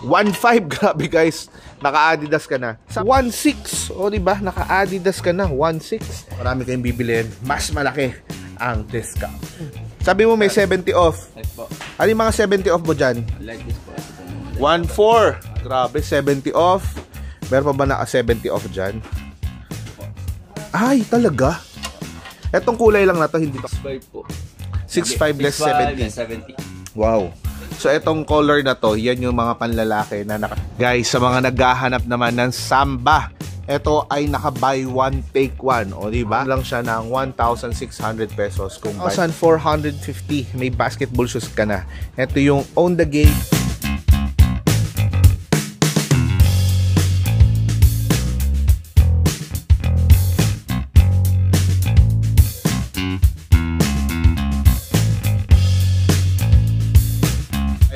1.5, grabe guys. Naka-Adidas ka na. Sa 1.6, o diba? Naka-Adidas ka na, 1.6. Marami kayong bibilin, mas malaki ang discount. Sabi mo may 70 off. Ano yung mga 70 off mo dyan? 1.4. Grabe, 70 off. Meron pa ba naka-70 off dyan? Ay, talaga? Etong kulay lang na to, hindi to. 6.5 po. 6.5 less 70. Wow. So etong color na to, yan yung mga panlalaki na guys, sa mga naghahanap naman ng Samba, ito ay naka buy one take one, o di ba? Lang siya ng 1,600 pesos kung 1,450 may basketball shoes ka na. Ito yung On The Game.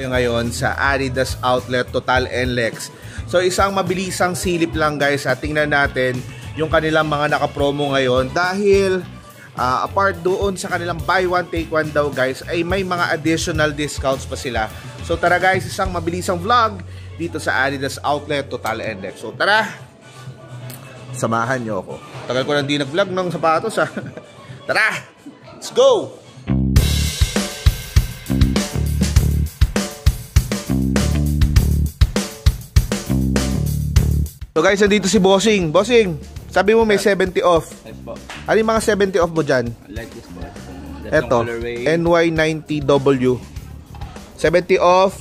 Ngayon sa Adidas Outlet Total NLEX. So isang mabilisang silip lang guys, tingnan natin yung kanilang mga naka-promo ngayon dahil apart doon sa kanilang buy one take one daw guys, ay may mga additional discounts pa sila. So tara guys, isang mabilisang vlog dito sa Adidas Outlet Total NLEX. So tara, samahan nyo ako. Tagal ko nang di nag-vlog ng sapatos ha. Tara, let's go! So guys, nandito si Bossing. Bossing, sabi mo may 70 off. Yes po. Ano yung mga 70 off mo dyan? Like this po. Eto, NY90W. 70 off.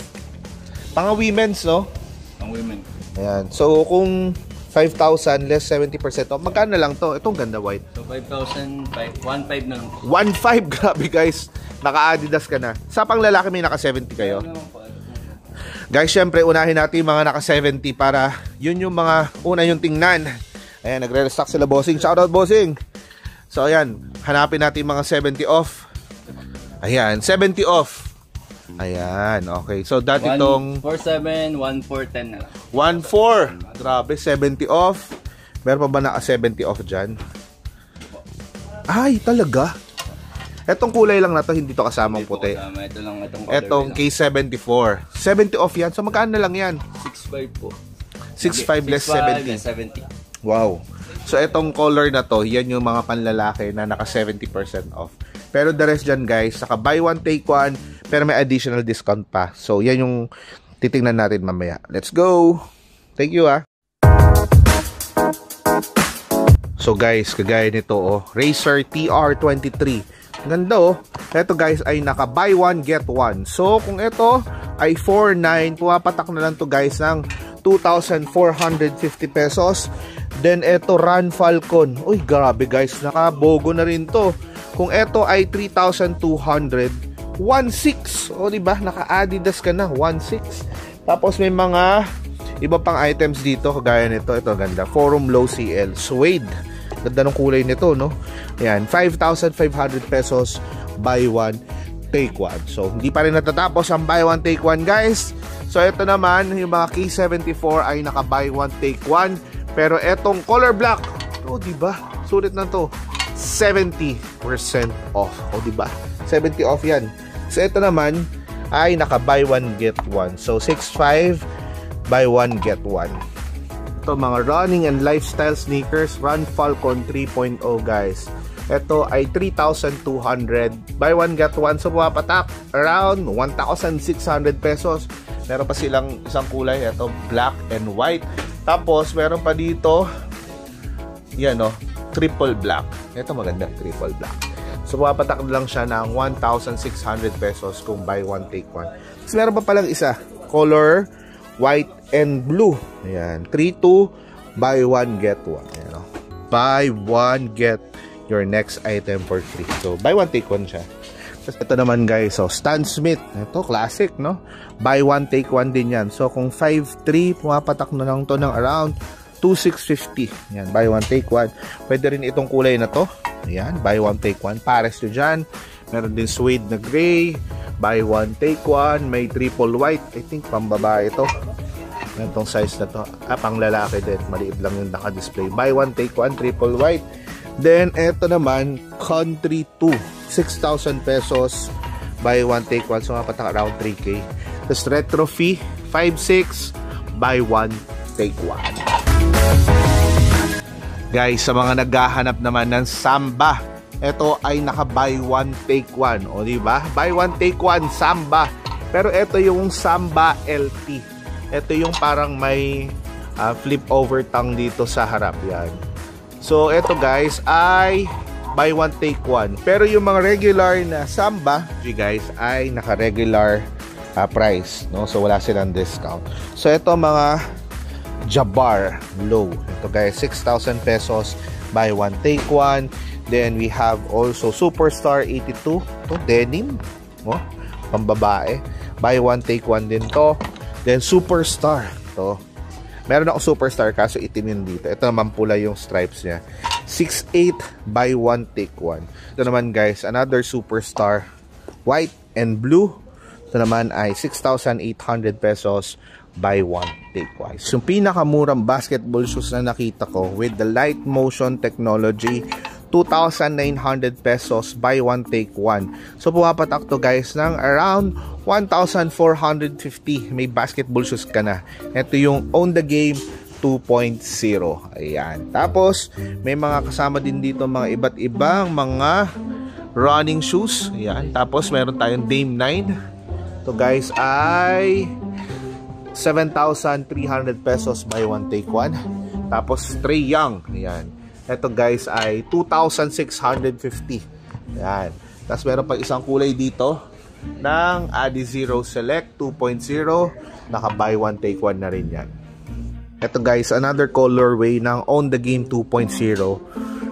Pang women's, no? Pang women. Ayan. So kung 5,000 less 70% off, magkano na lang to? Itong ganda white. So 5,000, 1.5 na lang. 1.5, grabe guys. Naka-Adidas ka na. Sa pang lalaki may naka-70 kayo? Guys, syempre unahin natin yung mga naka-70 para yun yung mga una yung tingnan. Ayan, nagre-restock sila Bossing. Shoutout Bossing. So ayan, hanapin natin yung mga 70 off. Ayan, 70 off. Ayan, okay. So dati itong 147, 1410 na lang. 14. Grabe, 70 off. Meron pa ba naka-70 off dyan? Ay, talaga? Etong kulay lang na to, hindi to kasamang puti. Ito lang, etong K74. 70 off yan. So magkano na lang yan? 6.5 po. 6.5 less 70. Wow. So etong color na to, yan yung mga panlalaki na naka 70% off. Pero the rest dyan guys, saka buy one take one, pero may additional discount pa. So yan yung titingnan natin mamaya. Let's go! Thank you ah. So guys, kagaya nito oh, Racer TR23. Ganda oh. Ito guys ay naka buy one get one. So kung ito ay 4,900, pumapatak na lang to guys ng 2,450 pesos. Then ito Run Falcon. Uy, grabe guys, naka-bogo na rin to. Kung ito ay 3,200, 1.6. O di ba? Naka-Adidas ka na, 1.6. Tapos may mga iba pang items dito kagaya nito. Ito ganda. Forum Low CL Suede. Ganda ng kulay nito, no? Ayan, 5,500 pesos buy one take one. So, hindi pa rin natatapos ang buy one take one, guys. So, ito naman, yung mga K74 ay naka buy one take one. Pero etong color black, oh, di ba? Sulit na to. 70% off. Oh, di ba? 70 off 'yan. So, ito naman ay naka buy one get one. So, 6.5 buy one get one. Ito mga running and lifestyle sneakers, Run Falcon 3.0 guys. Ito ay 3,200 buy one get one. So pumapatak around 1,600 pesos. Meron pa silang isang kulay, ito black and white. Tapos meron pa dito yan oh, triple black. Ito maganda, triple black. So pumapatak lang siya ng 1,600 pesos kung buy one take one. Tapos meron pa palang isa, color white and blue. Ayan, 3-2 buy one get one. Ayan, oh. Buy one get your next item for free. So buy one take one siya. Tapos ito naman guys, so Stan Smith. Ito classic, no? Buy one take one din yan. So kung 5.3, pumapatak na lang to ng around 2,650. Ayan, buy one take one. Pwede rin itong kulay na to. Ayan, buy one take one. Pares nyo dyan. Meron din suede na gray. Buy one take one. May triple white. I think pambabae ito. Ganitong size na to. Pang lalaki din. Maliit lang yung naka-display. Buy one take one. Triple white. Then eto naman Country 2. 6,000 pesos. Buy one take one. So mapatak around 3K. Tapos Retro Fee 5.6, buy 1, take 1. Guys, sa mga naghahanap naman ng Samba, ito ay naka buy 1, take 1. O diba? Buy 1, take 1, Samba. Pero ito yung Samba LT. Ito yung parang may flip over tongue dito sa harap. Yan. So, ito guys ay buy 1, take 1. Pero yung mga regular na Samba, guys, ay naka-regular price. No? So, wala silang discount. So, ito mga Jabbar low. Ito guys, 6,000 pesos. Buy 1, take 1. Then, we have also Superstar 82. Ito, denim. Oh, pambabae. Buy 1, take 1 din to. Then, Superstar. Ito. Meron ako Superstar kaso itim yun dito. Ito naman pula yung stripes niya. 6.8, buy 1, take 1. Ito naman guys, another Superstar. White and blue. Ito naman ay 6,800 pesos. Buy 1, take 1. Yung pinakamurang basketball shoes na nakita ko with the light motion technology, 2,900 pesos. Buy 1, take 1. So pumapatak to guys ng around 1,450. May basketball shoes ka na. Ito yung On The Game 2.0. Ayan. Tapos, may mga kasama din dito mga iba't ibang mga running shoes. Ayan. Tapos, meron tayong Dame 9. Ito guys ay 7,300 pesos. Buy 1, take 1. Tapos, Trae Young. Ayan. Ito guys ay 2,650. Ayan. Tapos, meron pa isang kulay dito ng Adizero Select 2.0. Naka buy 1, take 1 na rin yan. Ito guys, another colorway ng On The Game 2.0.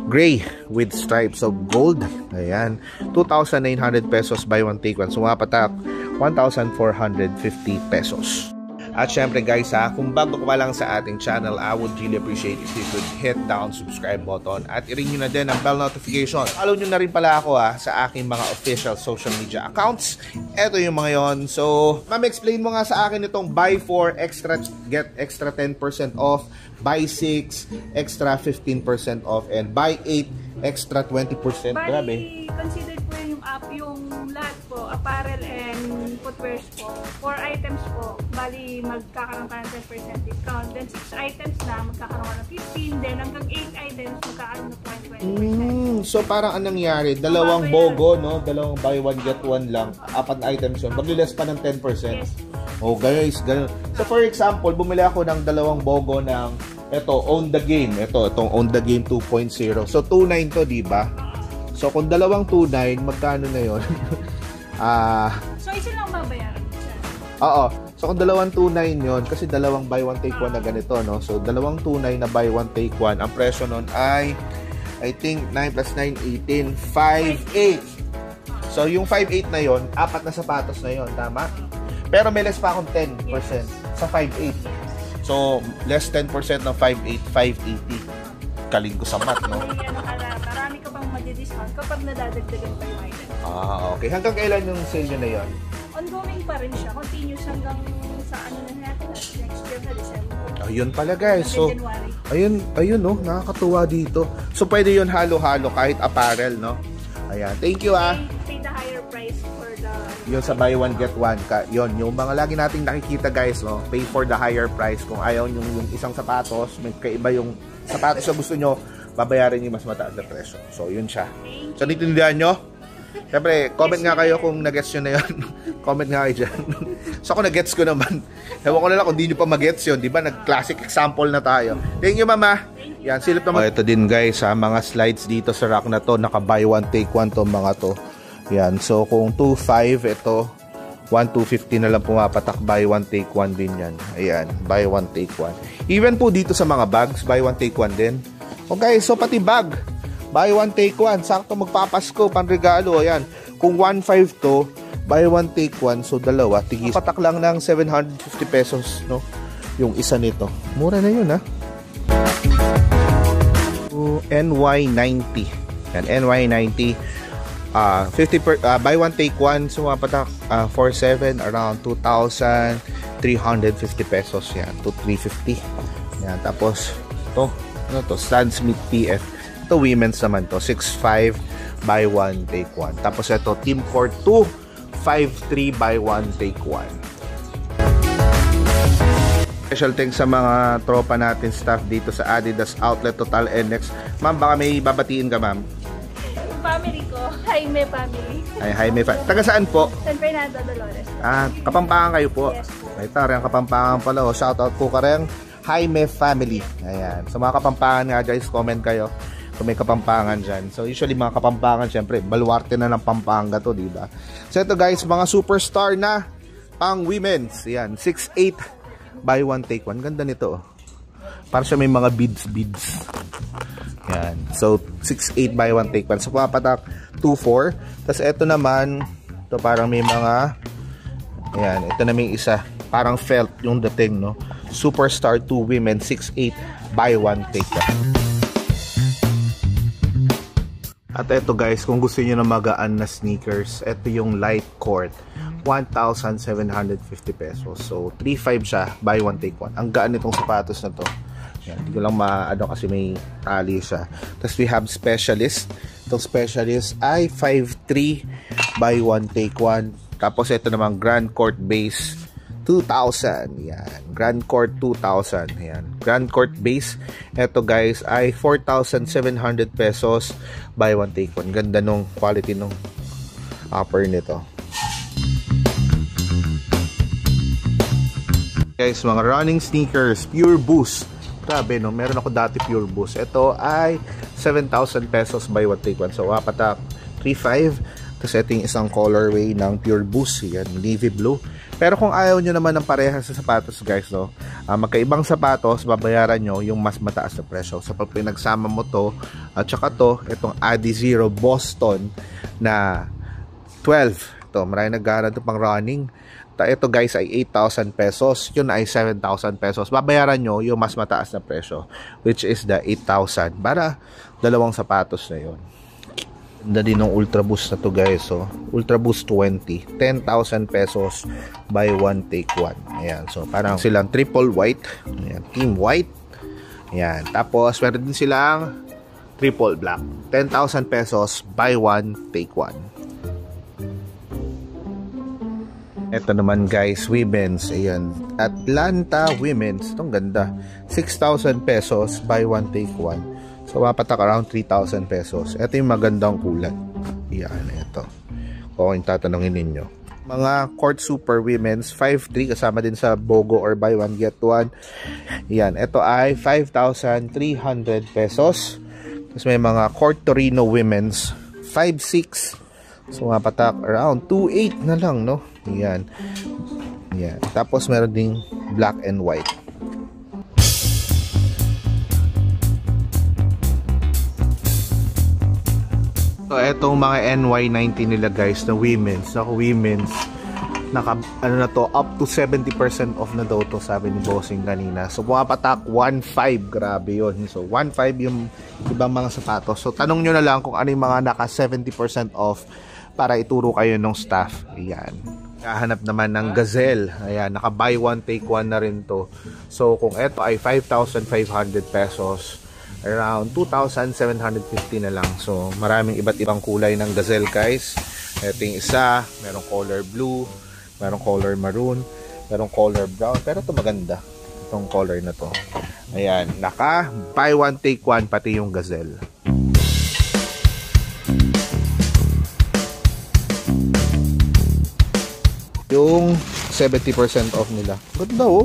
Gray with stripes of gold. Ayan. 2,900 pesos. Buy 1, take 1. Sumapatak 1,450 pesos. At syempre guys kung bago ka pa lang sa ating channel, I would really appreciate if you could hit down subscribe button at i-ring nyo na din ang bell notification. Follow nyo na rin pala ako sa aking mga official social media accounts. Ito yung mga yon. So, ma'am, explain mo nga sa akin itong buy 4 extra, get extra 10% off, buy 6 extra 15% off, and buy 8 extra 20%. Grabe. Considered po yung app, yung lahat po, apparel and footwears po. 4 items po, bali magkakaroon ka ng 10% discount. Then 6 items na, magkakaroon ka ng 15. Then hanggang 8 items, magkakaroon ng 20%. So parang anong nangyari? Dalawang bogo, no? Dalawang buy 1, get 1 lang. 4 items yun. Magliles pa ng 10%. Yes. Oh guys, ganun. So for example, bumili ako ng dalawang bogo ng ito, On The Game. Itong On The Game 2.0. So 2.9 to, di ba? So kung dalawang 2.9, magkano na yun? So isa lang babayaran siya? Oo. So kung dalawang 2.9 yun, kasi dalawang buy 1 take 1 na ganito, no? So dalawang 2.9 na buy 1 take 1, ang presyo nun ay I think 9 plus 9, 18, 5.8. So yung 5.8 na yun, 4 na sapatos na yun, tama? Pero may less pa akong 10% sa 5.8. So less 10% ng 5.8, 580. Kaling ko sa math, no? Marami ka pang madi-discount kapag nadadagdagan pa yung item. Okay. Hanggang kailan yung sale nyo na yun? Ongoing pa rin siya. Continuous hanggang sa ano na natin. Next year na December. Ayun pala guys. So, January. ayun no, nakakatuwa dito. So, pwede yun halo-halo kahit apparel, no? Ayan. Thank you Pay the higher price for the... Yun sa buy one get one. Yun, yung mga lagi nating nakikita guys, no? Pay for the higher price. Kung ayaw yung isang sapatos, may kaiba yung sapatos na gusto nyo, babayaran nyo mas mataas na presyo. So, yun siya. So, nitindihan nyo? Siyempre, comment nga kayo kung nag-gets nyo na yun. Comment nga kayo dyan. So, kung nag-gets ko naman, ewan ko na lang kung di nyo pa mag-gets yun. Diba? Nag-classic example na tayo. Thank you, mama. Yan, silip naman. Ito din guys, mga slides dito sa rack na to. Naka buy one, take one to mga to. Yan. So, kung 2.5, ito, 1,250 na lang pumapatak. Buy one, take one din yan. Ayan. Buy one, take one. Even po dito sa mga bags, buy one, take one din. Okay, so pati bag. Buy one, take one. Sakto magpapasko, panregalo. Ayan. Kung 1.5 to, buy one, take one. So, dalawa. Tigis. Patak lang ng 750 pesos, no? Yung isa nito. Mura na yun, ha? NY90. Yan, NY90. 50 buy one, take one. So, patak 4.7. Around 2,350 pesos. Yan. To 350. Yan. Tapos, ito. Ano to? Stan Smith PF. Ito women's naman to. 6.5 buy one, take one. Tapos ito, Team Court 2. 5.3 buy one, take one. Special thanks sa mga tropa natin staff dito sa Adidas Outlet Total NX. Ma'am, baka may babatiin ka, ma'am. Family ko, Jaime family. Ay, Jaime family. Taga saan po? San Fernando, Dolores. Kapampangan kayo po. Yes po. Ay, tarang Kapampangan pala. Shoutout po ka rin. Jaime family. Ayan. Sa mga Kapampangan nga guys, comment kayo kung may Kapampangan dyan. So usually mga Kapampangan, syempre, baluarte na ng Pampanga to, diba? So ito guys, mga superstar na pang women's. Ayan, 6'8". Buy one, take one. Ganda nito. Para siya may mga beads. Yan. So, 6'8", buy one, take one. So, papatak 2'4". Tapos, ito naman, ito parang may mga, ayan, ito na may isa. Parang felt yung dating, no? Superstar 2 women, 6'8", buy one, take one. At ito guys, kung gusto niyo na magaan na sneakers, ito yung Light Court. 1,750 pesos. So, 3.5 siya. Buy one, take one. Ang gaan nitong sapatos na to. Yan, hindi ko lang maano kasi may tali siya. Tapos we have Specialist. Itong Specialist ay 5.3. Buy one, take one. Tapos ito naman Grand Court Base 2,000. Yan. Grand Court 2,000. Yan. Grand Court Base. Ito guys ay 4,700 pesos. Buy one, take one. Ganda nung quality nung upper nito. Guys, mga running sneakers, Pure Boost. Grabe, no? Meron ako dati Pure Boost. Ito ay 7,000 pesos buy one, take one. So, patak 3.5. Tapos, ito yung isang colorway ng Pure Boost. Yan, navy blue. Pero kung ayaw nyo naman ng parehas sa sapatos, guys, no? Magkaibang sapatos, babayaran nyo yung mas mataas na presyo. So, pag pinagsama mo to, at saka to, itong Adizero Boston na 12. Ito, maraming naggaran ito pang running. Ito guys ay 8,000 pesos. Yun ay 7,000 pesos. Babayaran nyo yung mas mataas na presyo, which is the 8,000. Para dalawang sapatos na yun. Ganda din ng Ultra Boost na to guys. So, Ultra Boost 20. 10,000 pesos. Buy one, take one. Ayan. So, parang silang triple white. Ayan. Team white. Ayan. Tapos, meron din silang triple black. 10,000 pesos. Buy one, take one. Ito naman guys, women's. Ayan. Atlanta women's. Itong ganda. 6,000 pesos. Buy one, take one. So, mapatak around 3,000 pesos. Ito yung magandang kulay. Ayan, ito. Kung tatanungin ninyo. Mga Court Super women's, 5'3", kasama din sa BOGO or buy one, get one. Ayan, ito ay 5,300 pesos. Tapos may mga Court Torino women's, 5'6". So, mapatak around 2,800 na lang, no? Ayan. Ayan. Tapos, meron ding black and white. So, etong mga NY90 nila guys na women's. Ano na to, up to 70% off na daw to, sabi ni Bossing kanina. So, pumapatak 1.5. Grabe yun. So, 1.5 yung ibang mga sapatos. So, tanong nyo na lang kung ano yung mga naka 70% off para ituro kayo ng staff. Ayan. Kahanap naman ng Gazelle. Ayan, naka buy one, take one na rin to. So, kung ito ay 5,500 pesos, around 2,750 na lang. So, maraming iba't ibang kulay ng Gazelle, guys. Ito yung isa, merong color blue, merong color maroon, merong color brown. Pero ito maganda, itong color na to. Ayan, naka buy one, take one, pati yung Gazelle. Yung 70% off nila. Ganda oh.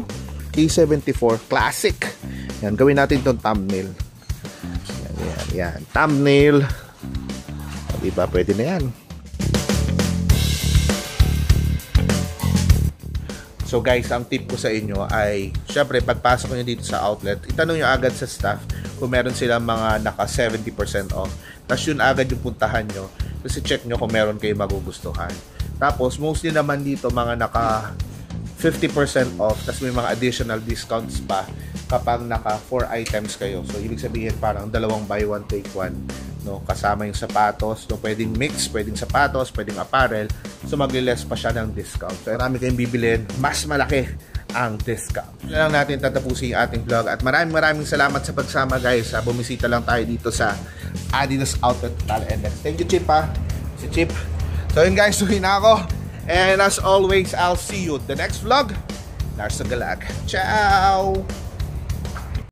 K74 Classic. Yan, gawin natin itong thumbnail. Yan. Thumbnail. Diba? Pwede na yan. So guys, ang tip ko sa inyo ay, syempre, pagpasok nyo dito sa outlet, itanong nyo agad sa staff kung meron silang mga naka 70% off. Tapos yun agad yung puntahan nyo. Kasi check nyo kung meron kayo magugustuhan. Tapos, mostly naman dito mga naka 50% off. Tapos may mga additional discounts pa kapag naka 4 items kayo. So, ibig sabihin parang dalawang buy one, take one. No? Kasama yung sapatos. No? Pwedeng mix, pwedeng sapatos, pwedeng apparel. So, magli-less pa siya ng discount. So, marami kayong bibilin. Mas malaki ang discount. Ito lang natin tatapusin yung ating vlog. At maraming salamat sa pagsama guys. Bumisita lang tayo dito sa Adidas Outlet Total NX. Thank you, Chip ha. Si Chip. So yun guys, tuloy na ako. And as always, I'll see you the next vlog. Lars Galag. Ciao!